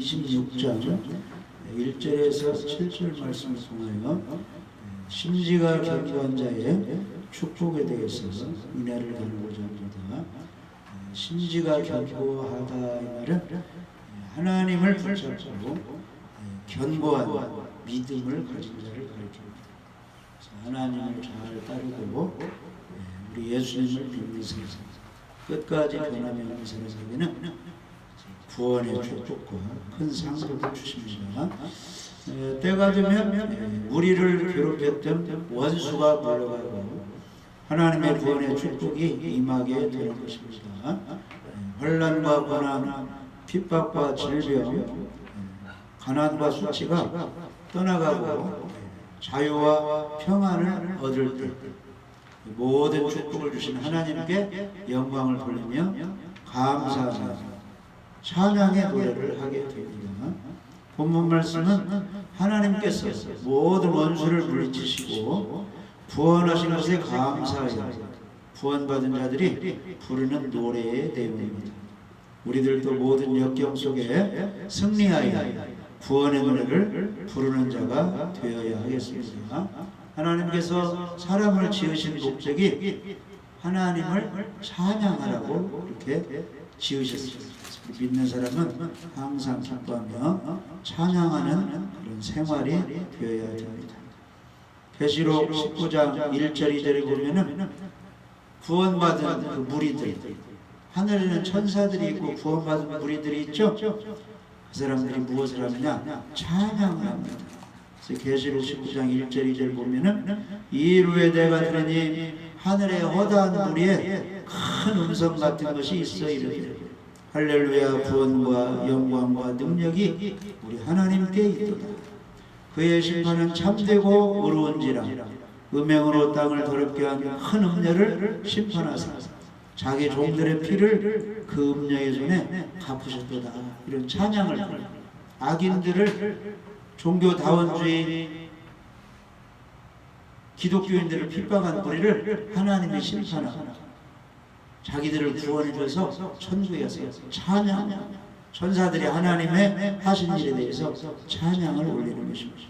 26장 1절에서 7절 말씀을 통하여 심지가 견고한 자의 축복에 대해서 은혜를 나누고자 합니다. 심지가 견고하다 이 말은 하나님을 붙잡고 견고한 믿음을 가진 자를 가리킵니다. 하나님을 잘 따르고 우리 예수님을 믿는 사람, 끝까지 변함이 없는 사람에게는 구원의 축복과 큰 상급을 주십니다. 때가 되면 우리를 괴롭혔던 원수가 물러가고 하나님의 구원의 축복이 임하게 되는 것입니다. 환난과 고난, 핍박과 질병, 가난과 수치가 떠나가고 자유와 평안을 얻을 때 모든 축복을 주신 하나님께 영광을 돌리며 감사하며 찬양의 노래를 하게 됩니다. 본문 말씀은 하나님께서 모든 원수를 물리치시고 구원하신 것에 감사하여 구원받은 자들이 부르는 노래의 내용입니다. 우리들도 모든 역경 속에 승리하여 구원의 노래를 부르는 자가 되어야 하겠습니다. 하나님께서 사람을 지으신 목적이 하나님을 찬양하라고 이렇게 지으셨습니다. 믿는 사람은 항상 기뻐하며 찬양하는 그런 생활이 되어야 됩니다. 계시록 19장 1절 2절에 보면은 구원받은 그 무리들, 하늘에는 천사들이 있고 구원받은 무리들이 있죠. 그 사람들이 무엇을 하느냐? 찬양을 합니다. 그래서 계시록 19장 1절 2절 보면은 이루에 내가 들으니 하늘의 허다한 무리에 큰 음성 같은 것이 있어 이르되 할렐루야, 구원과 영광과 능력이 우리 하나님께 있도다. 그의 심판은 참되고 의로운지라 음행으로 땅을 더럽게 한 큰 음녀를 심판하사 자기 종들의 피를 그 음녀의 손에 갚으셨도다. 이런 찬양을 악인들을, 종교다원주의 기독교인들을 핍박한 뿌리를 하나님이 심판하고 자기들을 구원해줘서 천국에 가서 찬양, 천사들이 하나님의 하신 일에 대해서 찬양을 올리는 것입니다.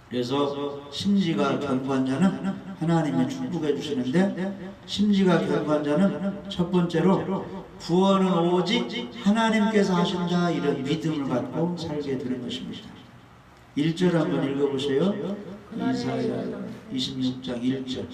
그래서 심지가 견고한 자는 하나님이 축복해 주시는데, 심지가 견고한 자는 첫 번째로 구원은 오직 하나님께서 하신다, 이런 믿음을 갖고 살게 되는 것입니다. 1절 한번 읽어보세요. 이사야 26장 1절.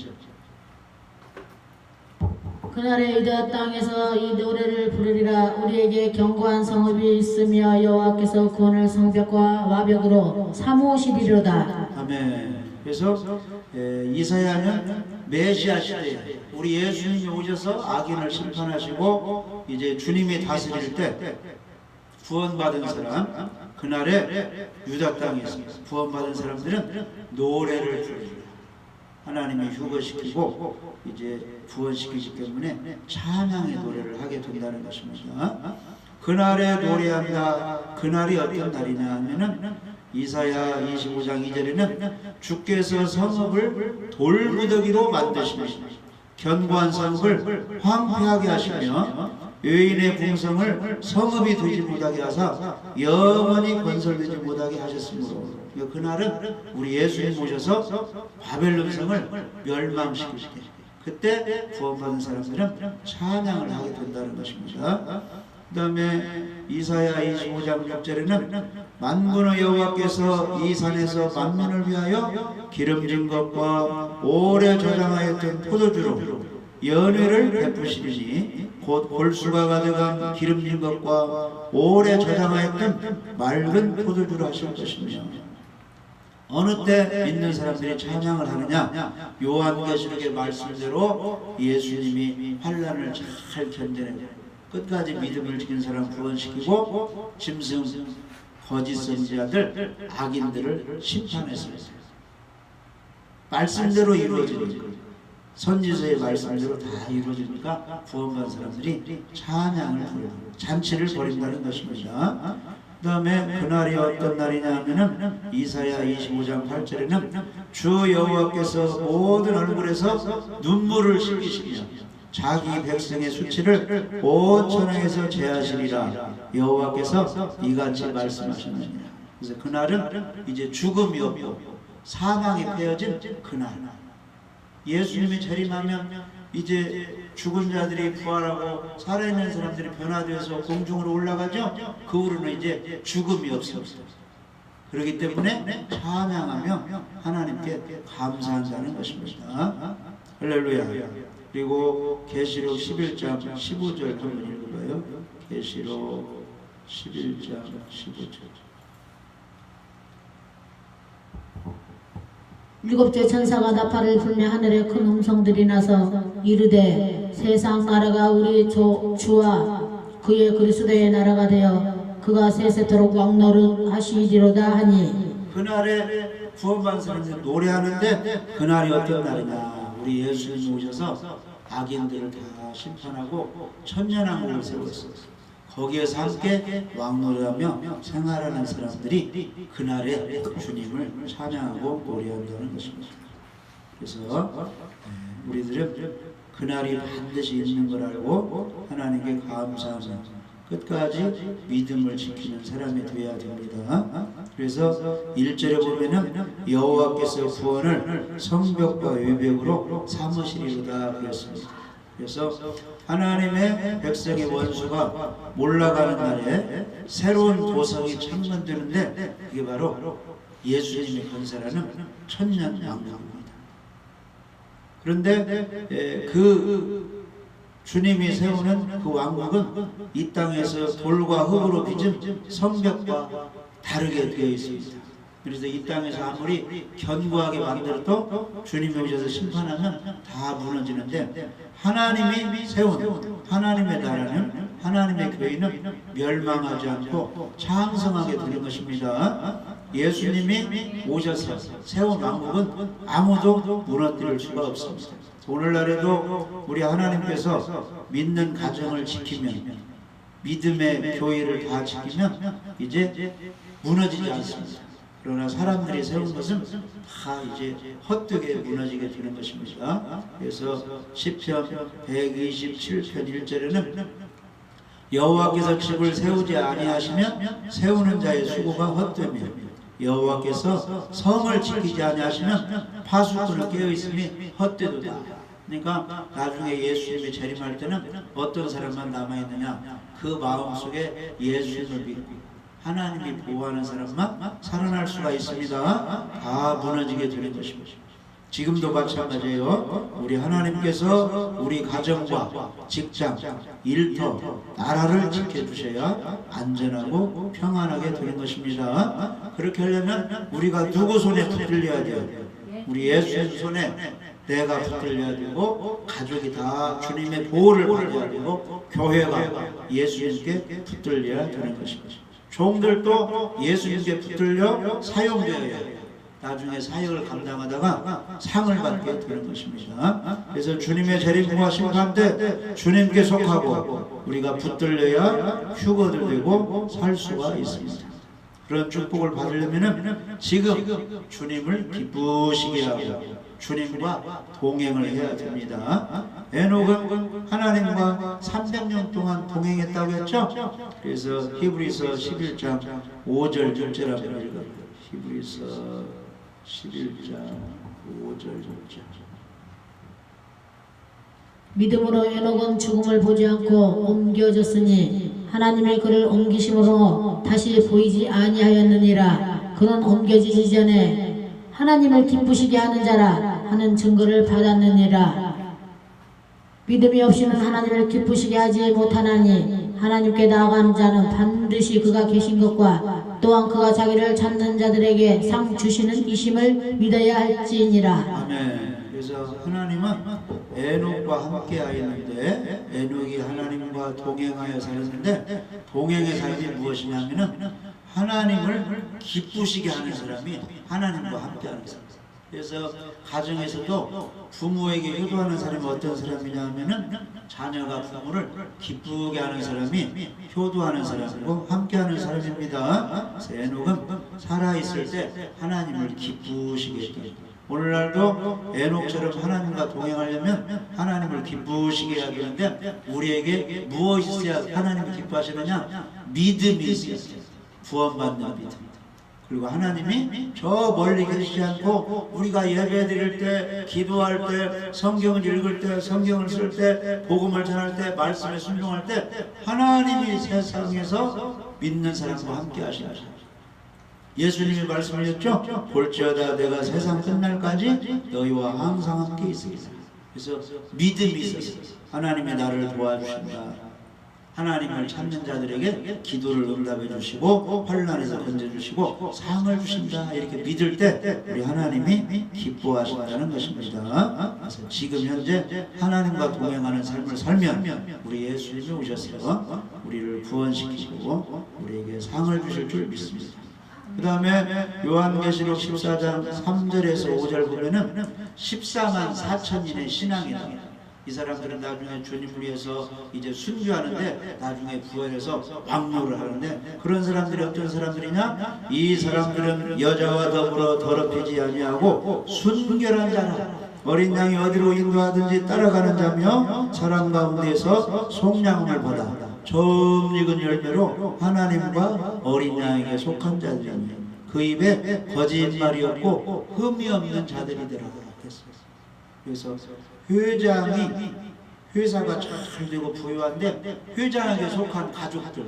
그날에 유다 땅에서 이 노래를 부르리라. 우리에게 견고한 성읍이 있으며 여호와께서 구원을 성벽과 와벽으로 삼으시리로다. 아멘. 그래서 이사야는 메시아 시대에 우리 예수님이 오셔서 악인을 심판하시고 이제 주님이 다스릴 때 구원받은 사람, 그날에 유다 땅에서 구원받은 사람들은 노래를 부릅니다. 하나님이 휴거시키고 이제 구원시키기 때문에 찬양의 노래를 하게 된다는 것입니다. 그날에 노래한다. 그날이 어떤 날이냐 하면은 이사야 25장 2절에는 주께서 성읍을 돌무더기로 만드시며 견고한 성읍을 황폐하게 하시며 여인의 궁성을 성읍이 되지 못하게 하사 영원히 건설되지 못하게 하셨으므로, 그날은 우리 예수님 오셔서 바벨론 성을 멸망시키시게, 그때 구원받은 사람들은 찬양을 하게 된다는 것입니다. 그 다음에 이사야 25장 6절에는 만군의 여호와께서 이 산에서 만민을 위하여 기름진 것과 오래 저장하였던 포도주로 연회를 베푸시리니 곧 골수가 가득한 기름진 것과 오래 저장하였던 맑은 포도주로 하실 것이며, 어느 때 믿는 사람들이 찬양을 하느냐? 요한계시록의 말씀대로 예수님이 환난을 잘 견뎌내고 끝까지 믿음을 지킨 사람 구원시키고 짐승, 거짓 선지자들, 악인들을 심판했습니다. 말씀대로 이루어지니까, 선지서의 말씀대로 다 이루어지니까 구원받은 사람들이 찬양을 부르고 잔치를 벌인다는 것입니다. 그 다음에 그날이 어떤 날이냐 하면은 이사야 25장 8절에는 주 여호와께서 모든 얼굴에서 눈물을 씻기시며 자기 백성의 수치를 5천왕에서 제하시리라 여호와께서 이같이 말씀하셨느니라. 그래서 그날은 이제 죽음이 없고 사망이 패어진 그날, 예수님이 재림하면 이제 죽은 자들이 부활하고 살아있는 사람들이 변화되어서 공중으로 올라가죠. 그 후로는 이제 죽음이 없습니다. 그렇기 때문에 찬양하며 하나님께 감사한다는 것입니다. 할렐루야. 그리고 계시록 11장 15절 한번 읽어봐요. 계시록 11장 15절. 일곱째 천사가 나팔을 불며 하늘에 큰 음성들이 나서 이르되 세상 나라가 우리 주와 그의 그리스도의 나라가 되어 그가 세세토록 왕노릇하시리로다 하니. 그날에 구원받은 사람들이 노래하는데 그날이 어떤 날이냐. 우리 예수님이 오셔서 악인들을 다 심판하고 천년왕국을 세웠어요. 거기에서 함께 왕노래하며 생활하는 사람들이 그날에 주님을 찬양하고 노래한다는 것입니다. 그래서 우리들은 그날이 반드시 있는 걸 알고 하나님께 감사하며 끝까지 믿음을 지키는 사람이 되어야 됩니다. 그래서 1절에 보면은 여호와께서 구원을 성벽과 외벽으로 삼으시리로다 그랬습니다. 그래서 하나님의 백성의 원수가 몰락가는 날에 새로운 도성이 창건되는데 그게 바로 예수님이 건설하는 천년왕국입니다. 그런데 그 주님이 세우는 그 왕국은 이 땅에서 돌과 흙으로 빚은 성벽과 다르게 되어 있습니다. 그래서 이 땅에서 아무리 견고하게 만들어도 주님이 오셔서 심판하면 다 무너지는데 하나님이 세운 하나님의 나라는, 하나님의 교회는 멸망하지 않고 장성하게 되는 것입니다. 예수님이 오셔서 세운 왕국은 아무도 무너뜨릴 수가 없습니다. 오늘날에도 우리 하나님께서 믿는 가정을 지키면, 믿음의 교회를 다 지키면 이제 무너지지 않습니다. 그러나 사람들이 세운 것은 다 이제 헛되게 무너지게 되는 것입니다. 그래서 시편 127편 1절에는 여호와께서 집을 세우지 아니하시면 세우는 자의 수고가 헛되며 여호와께서 성을 지키지 아니하시면 파수꾼을 깨어있음이 헛되도다. 그러니까 나중에 예수님이 재림할 때는 어떤 사람만 남아있느냐, 그 마음속에 예수님을 믿고 하나님이 보호하는 사람만 살아날 수가 있습니다. 다 무너지게 되는 것입니다. 지금도 마찬가지예요. 우리 하나님께서 우리 가정과 직장, 일터, 나라를 지켜주셔야 안전하고 평안하게 되는 것입니다. 그렇게 하려면 우리가 누구 손에 붙들려야 돼요? 우리 예수님 손에 내가 붙들려야 되고, 가족이 다 주님의 보호를 받아야 되고, 교회가 예수님께 붙들려야 되는 것입니다. 종들도 예수님께 붙들려 사용되어야 해요. 나중에 사역을 감당하다가 상을 받게 되는 것입니다. 그래서 주님의 재림과 심판 때 주님께 속하고 우리가 붙들려야 휴거들 되고 살 수가 있습니다. 그런 축복을 받으려면 지금 주님을 기쁘시게 하고 주님과 동행을 해야 됩니다. 에녹은 하나님과 300년 동안 동행했다고 했죠. 그래서 히브리서 11장 5절 6절 한번 읽어요. 히브리서 11장 5절 6절. 믿음으로 에녹은 죽음을 보지 않고 옮겨졌으니 하나님의 그를 옮기심으로 다시 보이지 아니하였느니라. 그는 옮겨지기 전에 하나님을 기쁘시게 하는 자라 하는 증거를 받았느니라. 믿음이 없이는 하나님을 기쁘시게 하지 못하나니 하나님께 나아가는 자는 반드시 그가 계신 것과 또한 그가 자기를 찾는 자들에게 상 주시는 이심을 믿어야 할지니라. 아멘. 그래서 하나님은 에녹과 함께 하였는데, 에녹이 하나님과 동행하여 살았는데, 동행의 삶이 무엇이냐면은 하나님을 기쁘시게 하는 사람이 하나님과 함께 하는 사람. 그래서 가정에서도 부모에게 효도하는 사람이 어떤 사람이냐 하면은 자녀가 부모를 기쁘게 하는 사람이 효도하는 사람이고 함께 하는 사람입니다. 에녹은 살아있을 때 하나님을 기쁘시게 했다. 오늘날도 에녹처럼 하나님과 동행하려면 하나님을 기쁘시게 해야 되는데 우리에게 무엇이 있어야 하나님을 기뻐하시느냐? 믿음이 있어야 돼요. 구원받는 믿음. 그리고 하나님이 저 멀리 계시지 않고 우리가 예배 드릴 때, 기도할 때, 성경을 읽을 때, 성경을 쓸 때, 복음을 전할 때, 말씀에 순종할 때 하나님이 세상에서 믿는 사람과 함께 하시는 예수님이 말씀하셨죠? 볼지어다 내가 세상 끝날까지 너희와 항상 함께 있으리라. 그래서 믿음이 있어서 하나님이 나를 도와주신다. 하나님을 찾는 자들에게 기도를 응답해 주시고 환난에서 건져주시고 상을 주신다. 이렇게 믿을 때 우리 하나님이 기뻐하신다는 것입니다. 그래서 지금 현재 하나님과 동행하는 삶을 살면 우리 예수님이 오셔서 우리를 구원시키고 우리에게 상을 주실 줄 믿습니다. 그 다음에 요한계시록 14장 3절에서 5절 보면은 14만 4천인의 신앙이다. 이 사람들은 나중에 주님을 위해서 이제 순교하는데 나중에 부활해서 왕노를 하는데 그런 사람들이 어떤 사람들이냐? 이 사람들은 여자와 더불어 더럽히지 아니하고 순결한 자라. 어린 양이 어디로 인도하든지 따라가는 자며 사람 가운데서 속량함을 받아 처음 익은 열매로 하나님과 어린 양에게 속한 자들이며 그 입에 거짓말이 없고 흠이 없는 자들이더라. 그래서 회장이 회사가 잘 되고 부유한데 회장에게 속한 가족들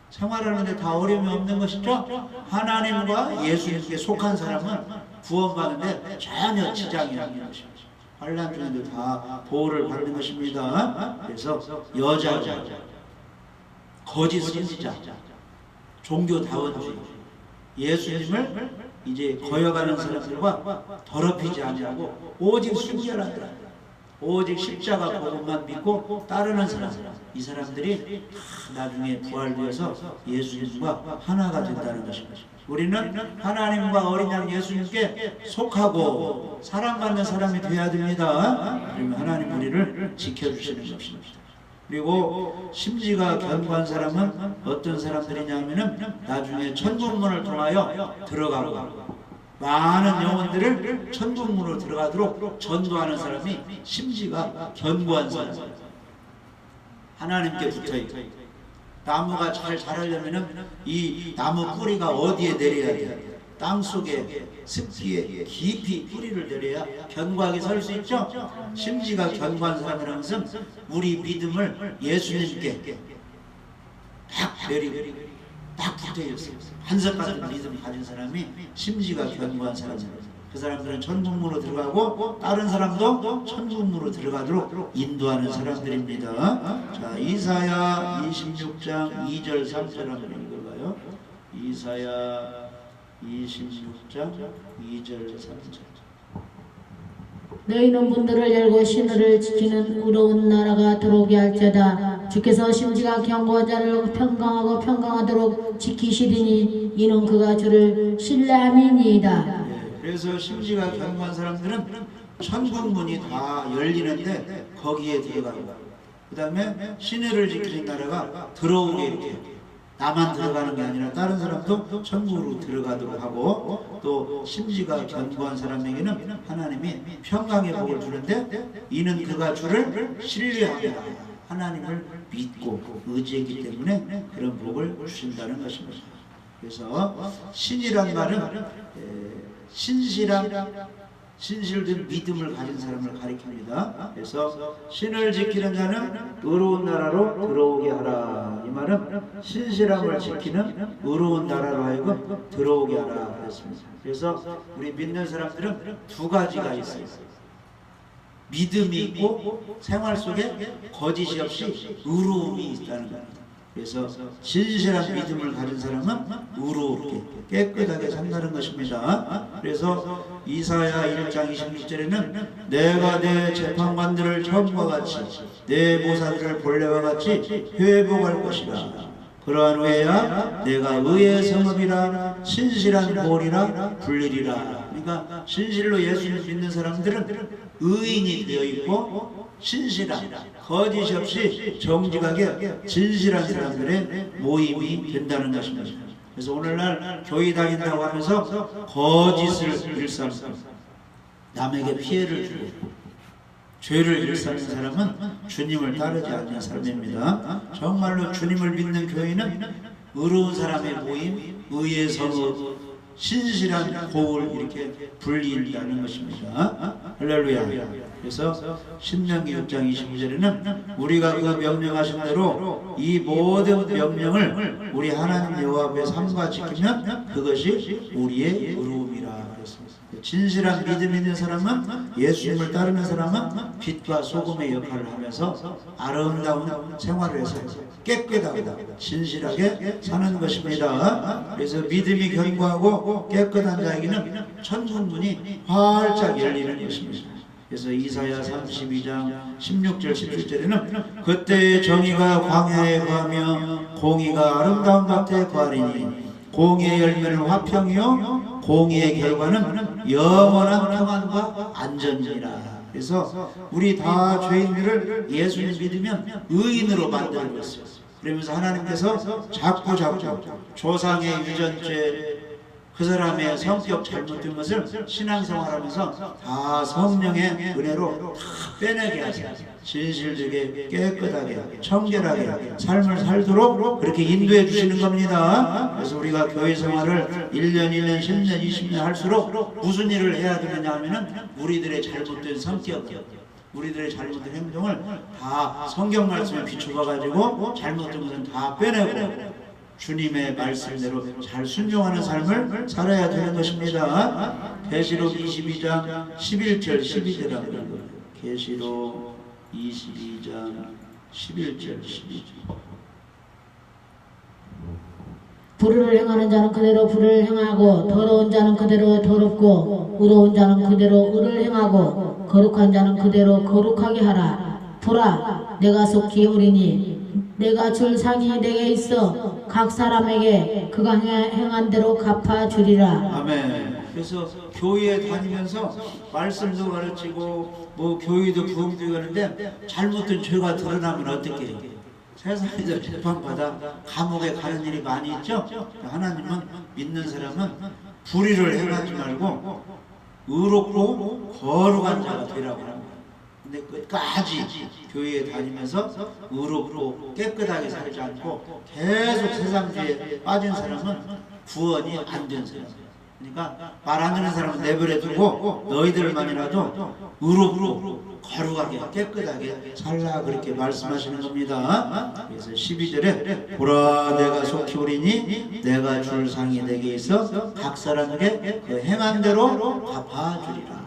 생활하는데 다 어려움이 없는 것이죠. 하나님과 예수님께 속한 사람은 구원받는데 전혀 지장이 없는 것입니다. 환난 중에도 다 보호를 받는 것입니다. 그래서 여자, 거짓 선지자, 종교다원주의, 예수님을 이제 거여가는 사람들과 더럽히지 아니하고 오직 순결하더라. 오직 십자가 복음만 믿고 따르는 사람, 이 사람들이 나중에 부활되어서 예수님과 하나가 된다는 것입니다. 우리는 하나님과 어린 양 예수님께 속하고 사랑받는 사람이 되어야 됩니다. 그러면 하나님 우리를 지켜주시는 것입니다. 그리고 심지가 견고한 사람은 어떤 사람들이냐면은 나중에 천국문을 통하여 들어가고 많은 영혼들을 천국문으로 들어가도록 전도하는 사람이 심지가 견고한 사람. 하나님께 붙어있고 나무가 잘 자라려면은 이 나무 뿌리가 어디에 내려야 돼? 땅 속에 습기에 깊이 뿌리를 내려야 견고하게 설 수 있죠. 심지가 견고한 사람이라는 것은 우리 믿음을 예수님께 딱 내리고 딱 붙어있어요. 반석 같은 믿음 가진 사람이 심지가 견고한 사람입니다. 그 사람들은 천국문으로 들어가고 다른 사람도 천국문으로 들어가도록 인도하는 사람들입니다. 자, 이사야 26장 2절 3절 한번 읽어봐요. 이사야 26장 2절 3절. 너희는 문들을 열고 신을 지키는 의로운 나라가 들어오게 할지어다. 주께서 심지가 견고한 자를 평강하도록 지키시리니 이는 그가 주를 신뢰함이니이다. 그래서 심지가 견고한 사람들은 천국문이 다 열리는데 거기에 들어가고 그 다음에 시내를 지키는 나라가 들어오게 이렇게 나만 들어가는 게 아니라 다른 사람도 천국으로 들어가도록 하고 또 심지가 견고한 사람에게는 하나님이 평강의 복을 주는데 이는 그가 주를 신뢰하며 하나님을 믿고 의지했기 때문에 그런 복을 주신다는 것입니다. 그래서 신이란 말은 신실된 믿음을 가진 사람을 가리킵니다. 그래서 신을 지키는 자는 의로운 나라로 들어오게 하라. 이 말은 신실함을 지키는 의로운 나라로 하여금 들어오게 하라 그랬습니다. 그래서 우리 믿는 사람들은 두 가지가 있어요. 믿음이 있고 생활 속에 거짓이 없이 의로움이 있다는 겁니다. 그래서 진실한 믿음을 가진 사람은 의롭게 깨끗하게 산다는 것입니다. 그래서 이사야 1장 26절에는 내가 내 재판관들을 처음과 같이 내 보사들을 본래와 같이 회복할 것이라. 그러한 후에야 내가 의의 성읍이라 신실한 볼이라 불리리라. 그러니까 신실로 예수를 믿는 사람들은 의인이 되어 있고 신실한 거짓 없이 정직하게 진실한 사람들의 모임이 된다는 것입니다. 그래서 오늘날 교회 다닌다고 하면서 거짓을 일삼고 남에게 피해를 주고 죄를 일삼는 사람은 주님을 따르지 않는 사람입니다. 정말로 주님을 믿는 교회는 의로운 사람의 모임, 의의 성읍, 신실한 고을 이렇게 불리인다는 것입니다. 할렐루야. 그래서 신명기 6장 22절에는 우리가 그 명령하신 대로 이 모든 명령을 우리 하나님 여호와 앞에 삼가 지키면 그것이 우리의 의로움이라 그랬습니다. 진실한 믿음 있는 사람은, 예수님을 따르는 사람은 빛과 소금의 역할을 하면서 아름다운 생활을 해서 깨끗하고 진실하게 사는 것입니다. 그래서 믿음이 견고하고 깨끗한 자에게는 천국문이 활짝 열리는 것입니다. 그래서 이사야 32장 16절 17절에는 그때 정의가 광야에 거하며 공의가 아름다운 밭에 거하리니 공의의 열매는 화평이요 공의의 결과는 영원한 평안과 안전이라. 그래서 우리 다 죄인들을 예수님 믿으면 의인으로 만드는 것이요. 그러면서 하나님께서 자꾸 조상의 유전죄, 그 사람의 성격 잘못된 것을 신앙생활하면서 다 성령의 은혜로 다 빼내게 하세요. 진실되게 깨끗하게 청결하게 삶을 살도록 그렇게 인도해 주시는 겁니다. 그래서 우리가 교회 생활을 1년 10년 20년 할수록 무슨 일을 해야 되느냐 하면은 우리들의 잘못된 성격, 우리들의 잘못된 행동을 다 성경 말씀에 비춰봐 가지고 잘못된 것은 다 빼내고 주님의 말씀대로 잘 순종하는 삶을 살아야 되는 것입니다. 계시록 22장 11절 12절이라고 그래요. 계시록 22장 11절 12절. 불의를 행하는 자는 그대로 불의를 행하고 더러운 자는 그대로 더럽고 의로운 자는 그대로 의를 행하고 거룩한 자는 그대로 거룩하게 하라. 보라, 내가 속히 오리니 내가 줄 상이 내게 있어 각 사람에게 그가 행한 대로 갚아주리라. 아멘. 그래서 교회에 다니면서 말씀도 가르치고 뭐 교회도 부흥도 하는데 잘못된 죄가 드러나면 어떻게 해요? 세상에서 재판받아 감옥에 가는 일이 많이 있죠? 하나님은 믿는 사람은 불의를 행하지 말고 의롭고 거룩한 자가 되라고 합니다. 근데 끝까지 교회에 다니면서 의롭고 깨끗하게 살지 않고 계속 세상죄에 빠진 사람은 구원이 안 된 사람. 그러니까 말 안 듣는 사람은 내버려 두고 너희들만이라도 의롭고 거룩하게 깨끗하게 살라 그렇게 말씀하시는 겁니다. 그래서 12절에 보라, 내가 속히 오리니 내가 줄 상이 내게 있어 각 사람에게 그 행한 대로 갚아주리라.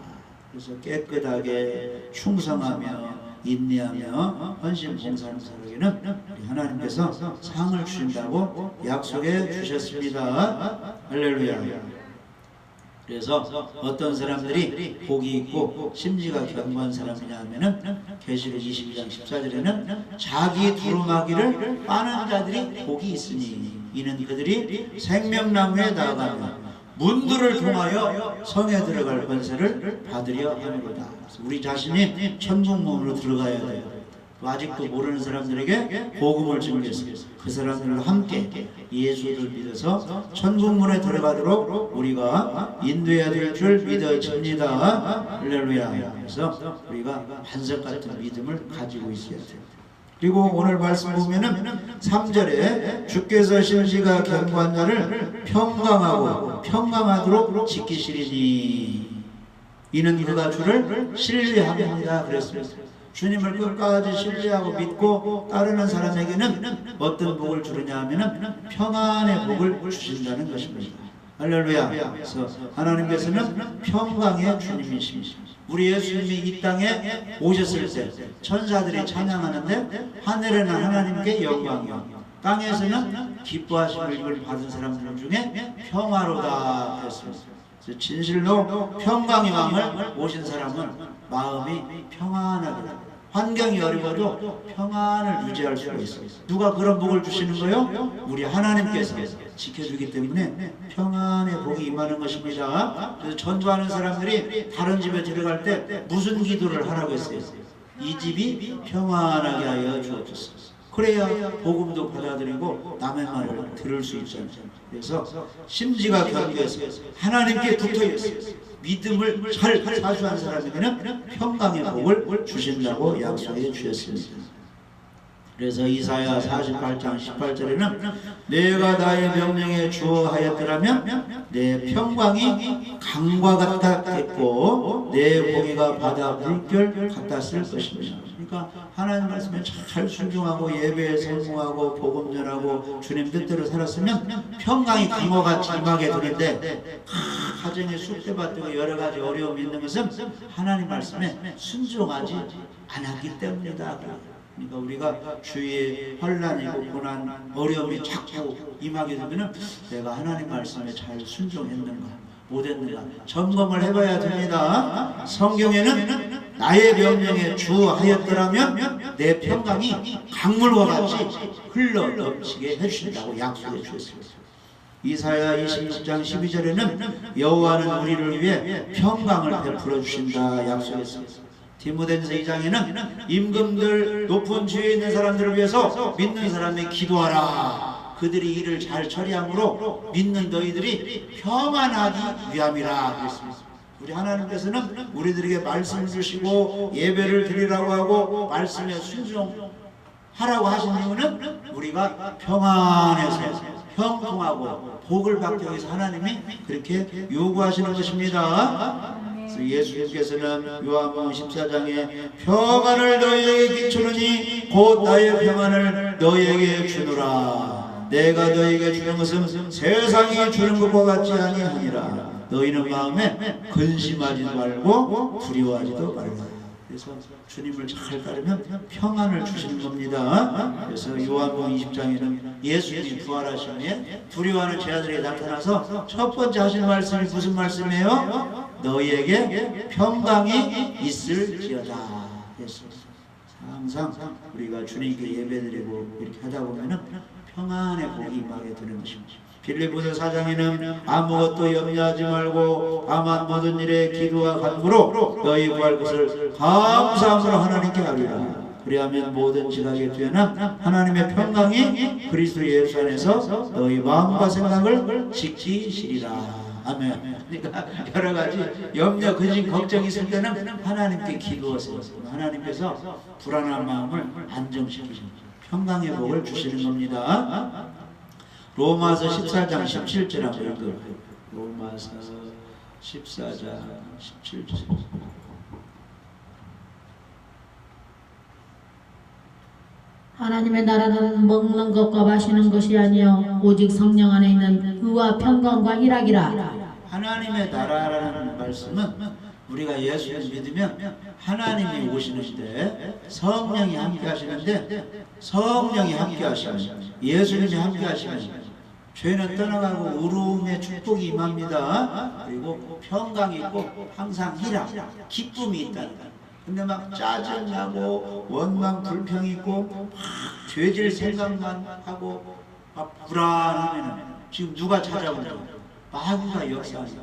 그래서 깨끗하게 충성하며 인내하며 헌신 봉사하는 사람에게는 우리 하나님께서 상을 주신다고 약속해 주셨습니다. 할렐루야. 그래서 어떤 사람들이 복이 있고 심지가 견고한 사람이냐 하면은 계시록 22장 14절에는 자기 두루마기를 빠는 자들이 복이 있으니 이는 그들이 생명나무에 나아가며 문들을 통하여 성에 들어갈 권세를 받으려 하는거다. 우리 자신이 천국문으로 들어가야 돼요. 아직도 모르는 사람들에게 복음을 전해서 그 사람들과 함께 예수를 믿어서 천국문에 들어가도록 우리가 인도해야 될 줄 믿어집니다. 할렐루야. 그래서 우리가 반석 같은 믿음을 가지고 있어야 돼요. 그리고 오늘 말씀 보면은 3절에 주께서 심지가 견고한 자를 평강하고 평강하도록 지키시리니 이는 그가 주를 신뢰합니다 그랬습니다. 주님을 끝까지 신뢰하고 믿고 따르는 사람에게는 어떤 복을 주느냐 하면은 평안의 복을 주신다는 것입니다. 할렐루야. 그래서 하나님께서는 평강의 주님이십니다. 우리 예수님이 이 땅에 오셨을 때 천사들이 찬양하는데 하늘에는 하나님께 영광이요 땅에서는 기뻐하심을 받은 사람들 중에 평화로다 했습니다. 진실로 평강의 왕을 모신 사람은 마음이 평안하게 환경이 어려워도 평안을 유지할 수가 있어요. 누가 그런 복을 주시는 거요? 우리 하나님께서 지켜주기 때문에 평안의 복이 임하는 것입니다. 그래서 전도하는 사람들이 다른 집에 들어갈 때 무슨 기도를 하라고 했어요? 이 집이 평안하게 하여 주옵소서. 그래야 복음도 받아들이고 남의 말을 들을 수 있잖아요. 그래서 심지가 견고해서 하나님께 붙어있어요. 믿음을 잘 사수한 사람에게는 평강의 복을 주신다고 약속해 주셨습니다. 그래서 이사야 48장 18절에는 내가 나의 명령에 주어하였더라면 내 평강이 강과 같았겠고 내 공의가 바다 물결 같았을 것입니다. 그러니까 하나님 말씀에 잘 순종하고 예배에 성공하고 복음 전하고 주님 뜻대로 살았으면 평강이 강과 같이 임하게 되는데 가정에 쑥대밭이고 여러 가지 어려움이 있는 것은 하나님 말씀에 순종하지 않았기 때문이다. 그러니까 우리가 주위에 환난이고 고난, 어려움이 자꾸 임하게 되면 내가 하나님 말씀에 잘 순종했는가 못했는가 점검을 해봐야 됩니다. 성경에는 나의 명령에 주하였더라면 내 평강이 강물과 같이 흘러 넘치게 해주신다고 약속해 주셨습니다. 이사야 26장 12절에는 여호와는 우리를 위해 평강을 베풀어 주신다 약속했습니다. 디모데전서 2장에는 임금들 높은 지위에 있는 사람들을 위해서 믿는 사람이 기도하라. 그들이 일을 잘 처리함으로 믿는 너희들이 평안하기 위함이라 그랬습니다. 우리 하나님께서는 우리들에게 말씀을 주시고 예배를 드리라고 하고 말씀에 순종하라고 하신 이유는 우리가 평안해서 형통하고 복을 받기 위해서 하나님이 그렇게 요구하시는 것입니다. 예수님께서는 요한복음 14장에 평안을 너희에게 끼치느니 곧 나의 평안을 너희에게 주노라. 내가 너희에게 주는 것은 세상이 주는 것과 같지 아니하니라. 너희는 마음에 근심하지도 말고 두려워하지도 말라. 그래서 주님을 잘 따르면 평안을 주시는 겁니다. 그래서 요한복음 20장에는 예수님이 부활하시며 두려워하는 제자들에게 나타나서 첫 번째 하신 말씀이 무슨 말씀이에요? 너희에게 평강이 있을지어다. 항상 우리가 주님께 예배드리고 이렇게 하다 보면은 평안의 복이 임하게 되는 것입니다. 빌립보서 4장에는 아무것도 염려하지 말고 다만 모든 일에 기도와 간구로 너희 구할 것을 감사함으로 하나님께 아뢰라. 그리하면 모든 지각에 뛰어난 하나님의 평강이 그리스도 예수 안에서 너희 마음과 생각을 지키시리라. 아멘. 그러니까 여러 가지 염려, 근심, 걱정이 있을 때는 하나님께 기도하세요. 하나님께서 불안한 마음을 안정시키시고 평강의 복을 주시는 겁니다. 로마서 14장 17절 한번 읽어요. 로마서 14장 17절. 하나님의 나라는 먹는 것과 마시는 것이 아니요 오직 성령 안에 있는 의와 평강과 희락이라. 하나님의 나라라는 말씀은 우리가 예수를 믿으면 하나님이 오시는데 성령이 함께 하시는데 성령이 함께 하시면 예수님이 함께 하시면 죄는 떠나가고 의로움의 축복이 임합니다. 그리고 평강이 있고 항상 희락, 기쁨이 있다. 근데 막 짜증나고 원망, 불평이 있고 막 죄질 생각만 하고 막 불안하면 지금 누가 찾아오냐고 마귀가 역사합니다.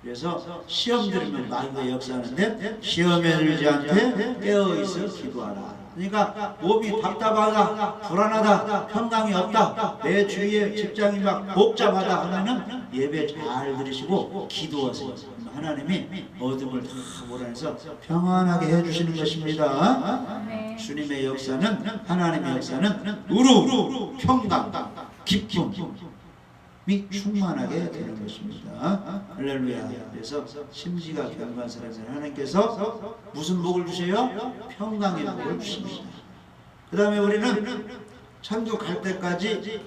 그래서 시험 들으면 마귀가 역사하는데 시험에 들지 않게 깨어있어 기도하라. 그러니까 몸이 답답하다, 불안하다, 평강이 없다, 내 주위에 직장이 막 복잡하다 하면은 예배 잘 들으시고 기도하세요. 하나님이 어둠을 다 몰아내서 평안하게 해주시는 것입니다. 주님의 역사는, 하나님의 역사는 의로, 평강, 기쁨 이 충만하게 되는 것입니다. 할렐루야. 그래서 심지가 견고한 사람에게 하나님께서 무슨 복을 주세요? 평강의 복을 주십니다. 그 다음에 우리는 천국 갈 때까지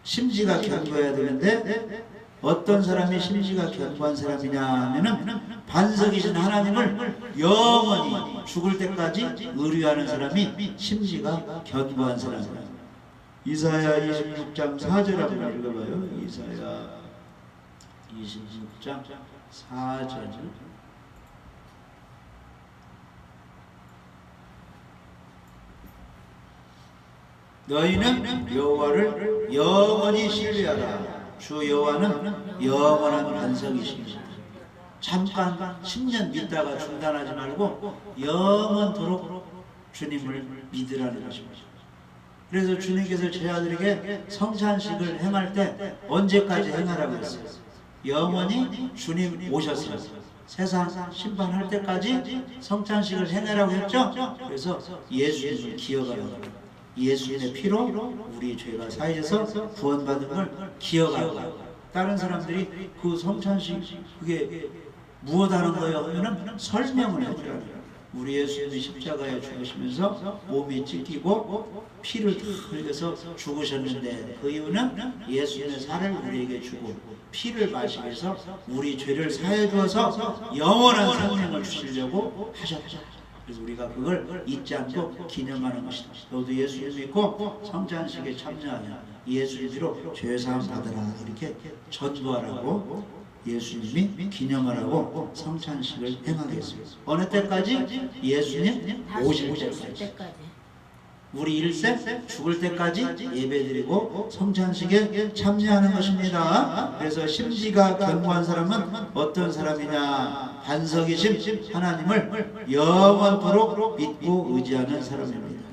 심지가 견고해야 되는데 어떤 사람이 심지가 견고한 사람이냐 하면은 반석이신 하나님을 영원히 죽을 때까지 의뢰하는 사람이 심지가 견고한 사람입니다. 이사야 26장 4절 한번 읽어봐요. 이사야 26장 4절. 너희는 여호와를 영원히 신뢰하라. 주 여호와는 영원한 반석이십니다. 잠깐 10년 믿다가 중단하지 말고 영원토록 주님을 믿으라는 것입니다. 그래서 주님께서 제자들에게 성찬식을 행할 때 언제까지 행하라고 했어요? 영원히 주님 오셔서 세상 심판할 때까지 성찬식을 행하라고 했죠? 그래서 예수님을 기억하라고, 예수님의 피로 우리 죄가 사해져서 구원받은 걸 기억하고, 다른 사람들이 그 성찬식 그게 무엇하는 거예요 하면은 설명을 해주라는 거예요. 우리 예수님이 십자가에 죽으시면서 몸이 찢기고 피를 다 흘려서 죽으셨는데, 그 이유는 예수님의 살을 우리에게 주고 피를 마시기 위해서 우리 죄를 사해 주어서 영원한 생명을 주시려고 하셨다. 그래서 우리가 그걸 잊지 않고 기념하는 것이다. 너도 예수님 믿고 성찬식에 참여하여 예수님으로 죄사함 받으라, 이렇게 전도하라고 예수님이 기념하라고 성찬식을 행하게 했어요. 어느 때까지? 예수님 오실 때까지. 우리 일생 죽을 때까지 예배드리고 성찬식에 참여하는 것입니다. 그래서 심지가 견고한 사람은 어떤 사람이냐? 반석이신 하나님을 영원토록 믿고 의지하는 사람입니다.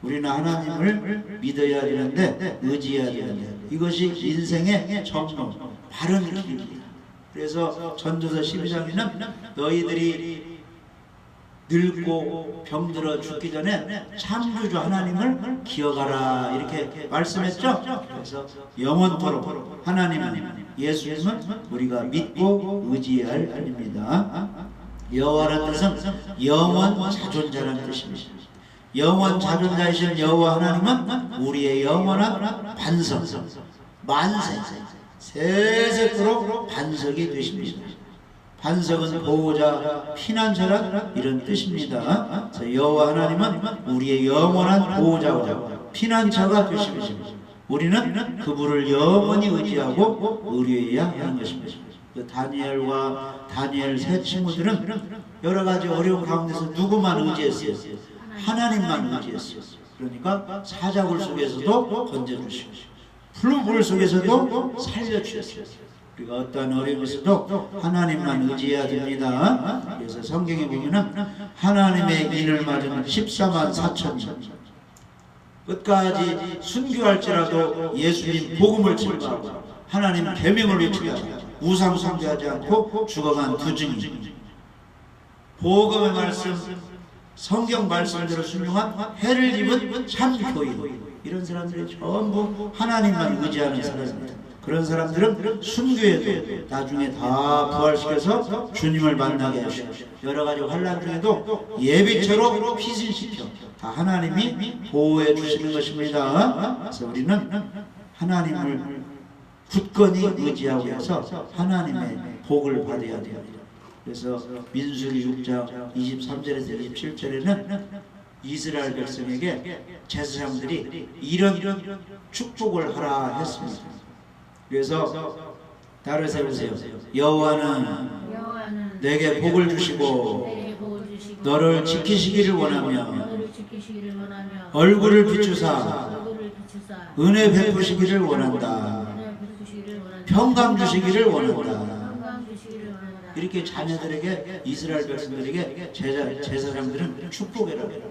우리는 하나님을 믿어야 되는데, 의지해야 되는데, 이것이 인생의 정론, 바른 길입니다. 그래서 전도서 12장에는 너희들이 늙고 병들어 죽기 전에 창조주 하나님을 기억하라, 이렇게 말씀했죠. 그래서 영원토록 하나님은, 예수님은 우리가 믿고 의지해야 할 분입니다. 여호와라는 뜻은 영원 자존자라는 뜻입니다. 영원 자존자이신 여호와 하나님은 우리의 영원한 반석, 만세, 세세토록 반석이 되십니다. 반석은 보호자, 피난처란 이런 뜻입니다. 여호와 하나님은 우리의 영원한 보호자와 피난처가 되십니다. 우리는 그분을 영원히 의지하고 의뢰해야 하는 것입니다. 그 다니엘과 다니엘 세 친구들은 여러 가지 어려운 가운데서 누구만 의지했어요? 하나님만 의지했어요. 그러니까 사자굴 속에서도 건져주시고 푸른 불 속에서도 살려주셨어요. 우리가 어떠한 어려움에서도 하나님만 의지해야 됩니다. 그래서 성경에 보면은 하나님의 인을 맞은 14만 4천 끝까지 순교할지라도 예수님 복음을 증거하고 하나님 계명을 외치며 우상 숭배하지 않고 죽어간 두 증인, 복음의 말씀, 성경 말씀대로 순종한 해를 입은 참 교인, 이런 사람들이 전부 하나님만 의지하는 사람입니다. 그런 사람들은 순교해도 나중에 다 부활시켜서 주님을 만나게 하시고, 여러 가지 환난 중에도 예비처로 피신시켜 다 하나님이 보호해 주시는 것입니다. 그래서 우리는 하나님을 굳건히 의지하고 해서 하나님의 복을 받아야 돼요. 그래서 민수기 6장 23절에서 27절에는 이스라엘 백성에게 제사장들이 이런 축복을 하라 했습니다. 그래서 따라서 해보세요. 여호와는 내게 복을 주시고 너를 지키시기를 원하며 얼굴을 비추사 은혜 베푸시기를 원한다. 평강 주시기를 원한다. 이렇게 자녀들에게, 이스라엘 백성들에게 제사장들은 축복해라고 해요.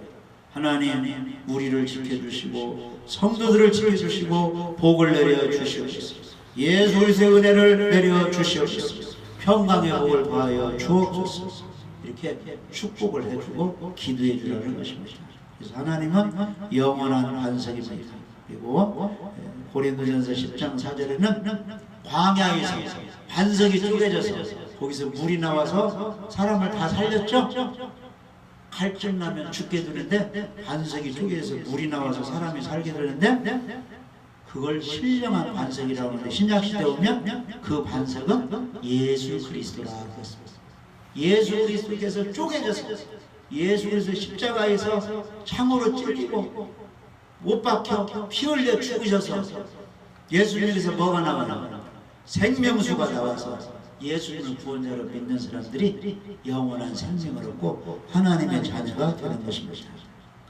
하나님 우리를 지켜주시고 성도들을 지켜주시고 복을 내려주시옵소서. 예수 그리스도의 은혜를 내려주시옵소서. 평강의 복을 더하여 주옵소서. 이렇게 축복을 해주고 기도해 주라는 것입니다. 그래서 하나님은 영원한 반석입니다. 그리고 고린도전서 10장 4절에는 광야에서 반석이 쪼개져서 거기서 물이 나와서 사람을 다 살렸죠? 갈증 나면 죽게 되는데 반석이 쪼개져서 물이 나와서 사람이 살게 되는데 그걸 신령한 반석이라고 하는데, 신약시대에 오면 그 반석은 예수 그리스도라고 했습니다. 예수 그리스도께서 쪼개져서 예수 그리스도 십자가에서 창으로 찔리고 못 박혀 피 흘려 죽으셔서 예수님에서 뭐가 나와나? 생명수가 나와서 예수님을 구원자로 믿는 사람들이 영원한 생명을 얻고 하나님의 자녀가 되는 것입니다.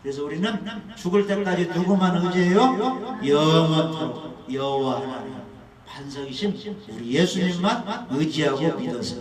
그래서 우리는 죽을 때까지 누구만 의지해요? 영원토록 여호와 하나님 반석이신 우리 예수님만 의지하고 믿어서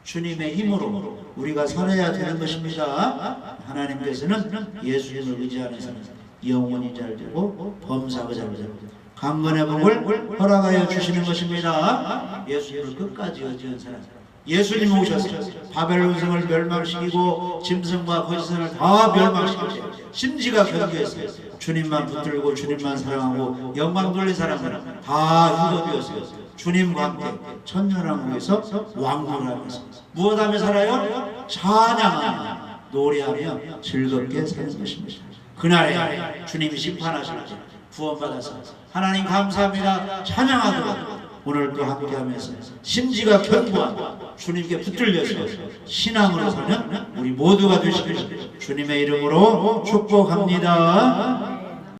주님의 힘으로 우리가 살아야 되는 것입니다. 하나님께서는 예수님을 의지하는 사람, 영혼이 잘 되고 범사가 잘 되고 강건의 복을 허락하여 주시는 것입니다. 예수님을 끝까지 의지한 사람, 예수님 오셨어요. 바벨론 성을 멸망시키고 짐승과 거짓선을 다 멸망시키고 심지가 견고했어요. 주님만 붙들고 주님만 사랑하고 영광 돌린 사람들은 다 유도되었어요. 주님과 함께 천년왕국에서 왕노라면서 무엇하며 살아요? 찬양하며 노래하며 즐겁게 사는 것입니다. 그날에 주님이 심판하실 때 구원받아서 하나님 감사합니다 찬양하도록 오늘 또 함께하면서 심지가 견고한 주님께 붙들려서 신앙으로 사는 우리 모두가 되시길 주님의 이름으로 축복합니다.